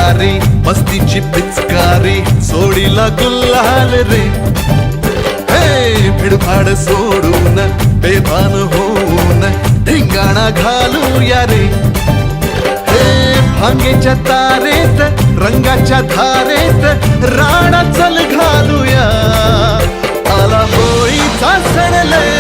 भिकारी मस्तीची पिचकारी सोडीला गुल्हाल रे. हे भिडभाड सोडून बेभान होऊन धिंगाणा घालूया रे. हे भांगेच्या तारेत रंगाच्या धारेत राणा चल घालूया. आला होळीचा सण लय